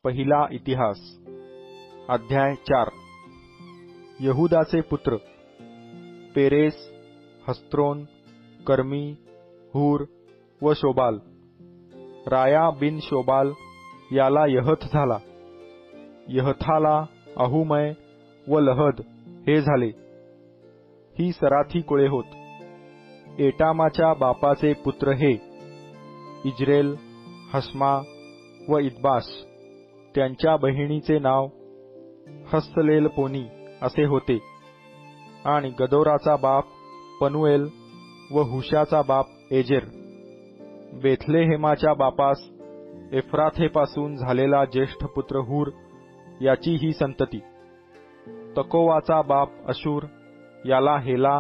पहिला इतिहास अध्याय 4। यहूदाचे पुत्र पेरेस, हस्त्रोन, कर्मी, हूर व शोबाल। राया बिन शोबाल याला यहथ झाला। यहथाला अहुमय व लहद हे झाले। ही सराथी कुळे होत। एटामाच्या बापाचे पुत्र हे इज्रेल, हस्मा व इदबास। त्यांच्या बहिणीचे नाव हस्सलेलपोनी असे होते आणि गदोराचा बाप पनुएल व हुशाचा बाप एजेर। बेथलेहेमाच्या बापास एफ्राथेपासून झालेला ज्येष्ठ पुत्र हूर याची ही संतती। तकोवाचा बाप अशूर याला हेला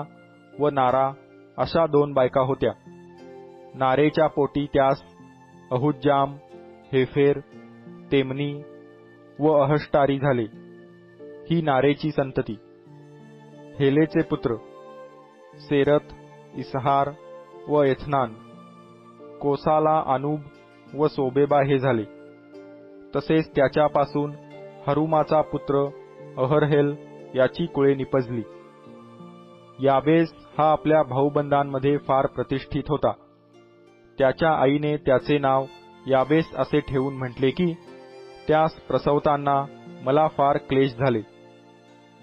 व नारा अशा 2 बायका होत्या। नारेच्या पोटी त्यास अहुज्जाम, हेफेर, तेमनी व अहष्टारी झाले। ही नारेची संतती। हेलेचे पुत्र सेरत, इसहार व एथनान। कोसाला अनुब व सोबेबा हे झाले। तसेच त्याच्यापासून हरुमाचा पुत्र अहरहेल याची कुळे निपजली। याबेस हा आपल्या भाऊबंदांमध्ये फार प्रतिष्ठित होता। त्याच्या आईने त्याचे नाव याबेस असे ठेवून म्हटले की त्यास प्रसवताना मला फार क्लेश झाले।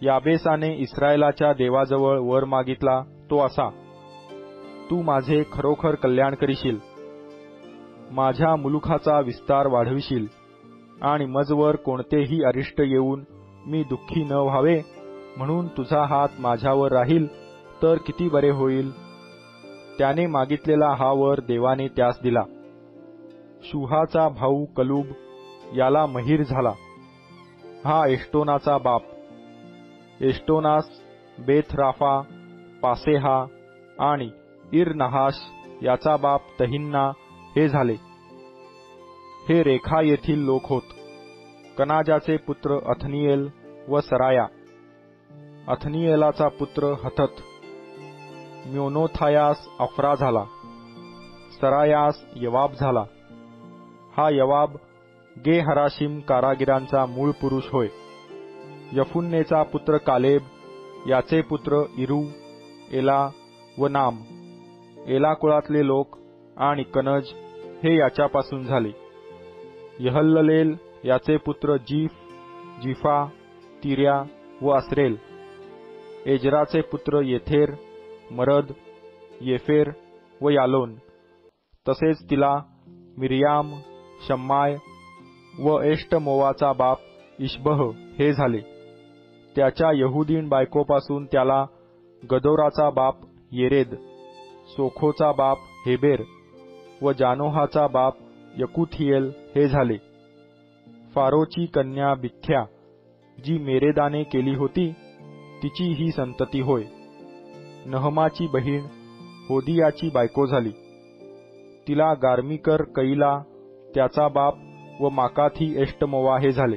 याबेसाने इस्रायलाच्या देवाजवळ वर मागितला तो असा, तू माझे खरोखर कल्याण करीशील, माझ्या मुलुखाचा विस्तार वाढविशील आणि मजवर कोणतेही अरिष्ट येऊन मी दुःखी न व्हावे म्हणून तुझा हात माझ्यावर राहील तर किती बरे होईल। त्याने मागितलेला हा वर देवाने त्यास दिला। शूहाचा भाऊ कलूब याला महीर झाला। हा एष्टोनाचा बाप। एष्टोनास बेथ राफा, पासेहा आणि इर नहाश याचा बाप तहिन्ना हे झाले। हे रेखा येथील लोक होत। कनाजाचे पुत्र अथनिएल व सराया। अथनिएलाचा पुत्र हथत। म्योनोथायास अफ्रा झाला। सरायास यवाब झाला। हा यवाब गे हराशिम कारागिरांचा मूळ पुरुष होय। यफुन्नेचा पुत्र कालेब याचे पुत्र इरू, एला व नाम। एला कुळातले लोक आणि कनज हे याच्यापासून झाले। यहल्लेल याचे पुत्र जीफ, जिफा, तिर्या व अस्रेल। एजराचे पुत्र येथेर, मरद, येफेर व यालोन। तसेच तिला मिर्याम, शम्माय व एष्टमोवाचा बाप इशबह हे झाले। त्याच्या यहुदीण बायकोपासून त्याला गदोराचा बाप येरेद, सोखोचा बाप हेबेर व जानोहाचा बाप यकुथिएल हे झाले। फारोची कन्या बिथ्या जी मेरेदाने केली होती तिची ही संतती होय। नहमाची बहीण होदियाची बायको झाली। तिला गार्मिकर कैला त्याचा बाप व माकाथी एष्टमोवा हे झाले।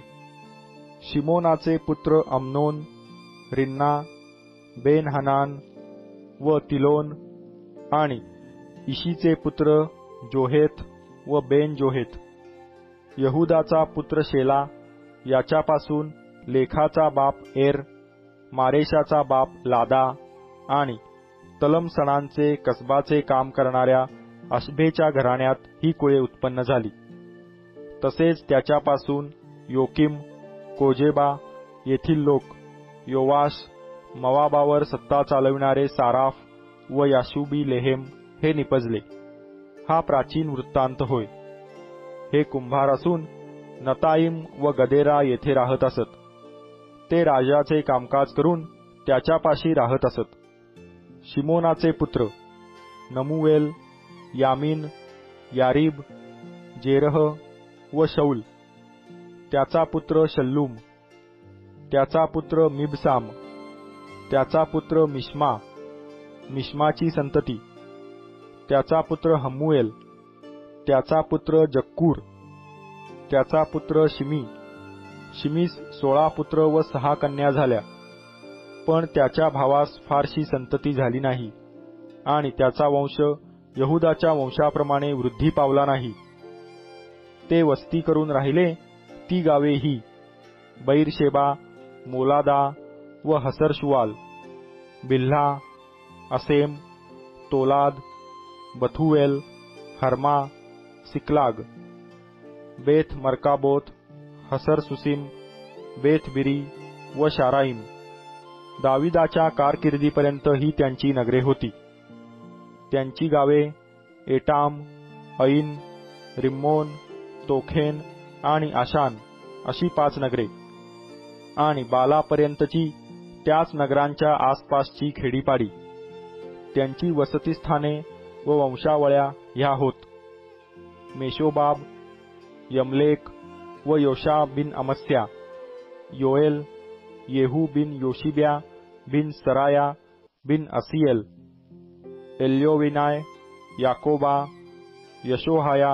शिमोनाचे पुत्र अम्नोन, रिन्ना, बेन हनान व तिलोन आणि इशीचे पुत्र जोहेथ व बेन जोहेथ। यहूदाचा पुत्र शेला याच्यापासून लेखाचा बाप एर, मारेशाचा बाप लादा आणि तलमसणांचे कसबाचे काम करणाऱ्या अशबेच्या घराण्यात ही कुळे उत्पन्न झाली। तसेच त्याच्यापासून योकिम, कोजेबा येथील लोक, योवाश, मवाबावर सत्ता चालविणारे साराफ व याशुबी लेहेम हे निपजले। हा प्राचीन वृत्तांत होय। हे कुंभार असून नताईम व गदेरा येथे राहत असत। ते राजाचे कामकाज करून त्याच्यापाशी राहत असत। शिमोनाचे पुत्र नमुवेल, यामीन, यारीब, जेरह व शौल। त्याचा पुत्र शल्लूम। त्याचा पुत्र मिबसाम। त्याचा पुत्र मिश्मा, मिश्माची संतती। त्याचा पुत्र हम्मुएल। त्याचा पुत्र जक्कूर। त्याचा पुत्र शिमी। शिमीस 16 पुत्र व 6 कन्या झाल्या, पण त्याच्या भावास फारशी संतती झाली नाही आणि त्याचा वंश यहूदाच्या वंशाप्रमाणे वृद्धी पावला नाही। ते वस्ती करून राहिले ती गावे ही बैरशेबा, मोलादा व हसरशुआल, बिल्हा, असेम, तोलाद, बथुएल, हर्मा, सिकलाग, बेथ मर्काबोत, हसर सुसिम, बेथ बिरी व शाराईम. दाविदाच्या कारकिर्दीपर्यंत ही त्यांची नगरे होती. त्यांची गावे एटाम, ऐन, रिम्मोन, तोखेन आणि आशान अशी 5 नगरे आणि बालापर्यंतची त्याच नगरांच्या आसपासची खेडीपाडी. त्यांची वसतिस्थाने व वंशावळ्या ह्या होत: मेशोबाब, यमलेक व योशा बिन अमस्या, योएल, येहू बिन योशिब्या बिन सराया बिन असिएल, एल्योविनाय, याकोबा, यशोहाया,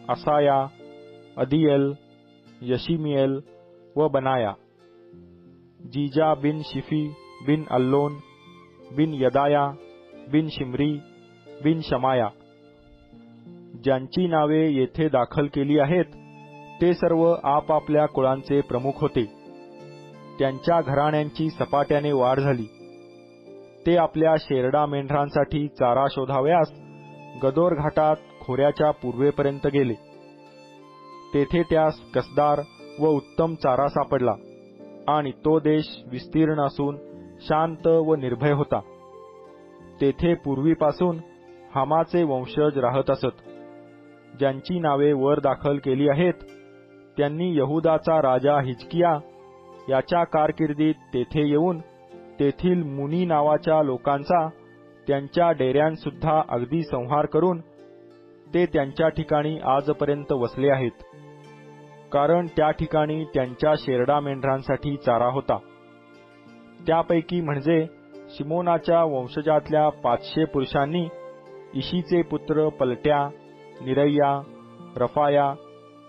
असाया, अदिएल, यशिमिएल व बनाया, जीजा बिन शिफी बिन अल्लोन बिन यदाया बिन शिमरी बिन शमाया. ज्यांची नावे येथे दाखल केली आहेत ते सर्व आपापल्या कुळांचे प्रमुख होते. त्यांच्या घराण्यांची सपाट्याने वाढ झाली. ते आपल्या शेरडा मेंढरांसाठी चारा शोधावयास गदोर घाटात खोऱ्याच्या पूर्वेपर्यंत गेले. तेथे त्यास कसदार व उत्तम चारा सापडला आणि तो देश विस्तीर्ण असून शांत व निर्भय होता. तेथे पूर्वीपासून हामाचे वंशज राहत असत. ज्यांची नावे वर दाखल केली आहेत त्यांनी यहुदाचा राजा हिजकिया याच्या कारकिर्दीत तेथे येऊन तेथील मुनी नावाच्या लोकांचा त्यांच्या डेऱ्यांसुद्धा अगदी संहार करून ते त्यांच्या ठिकाणी आजपर्यंत वसले आहेत, कारण त्या ठिकाणी त्यांच्या शेरडा मेंढरांसाठी चारा होता. त्यापैकी म्हणजे शिमोनाच्या वंशजातल्या 500 पुरुषांनी इशीचे पुत्र पलट्या, निरैया, रफाया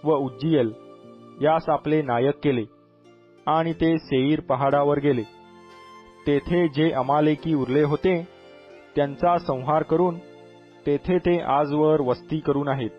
व उज्जीएल यास आपले नायक केले आणि ते सेईर पहाडावर गेले. तेथे जे अमालेकी उरले होते त्यांचा संहार करून तेथे ते आजवर वस्ती करून आहेत.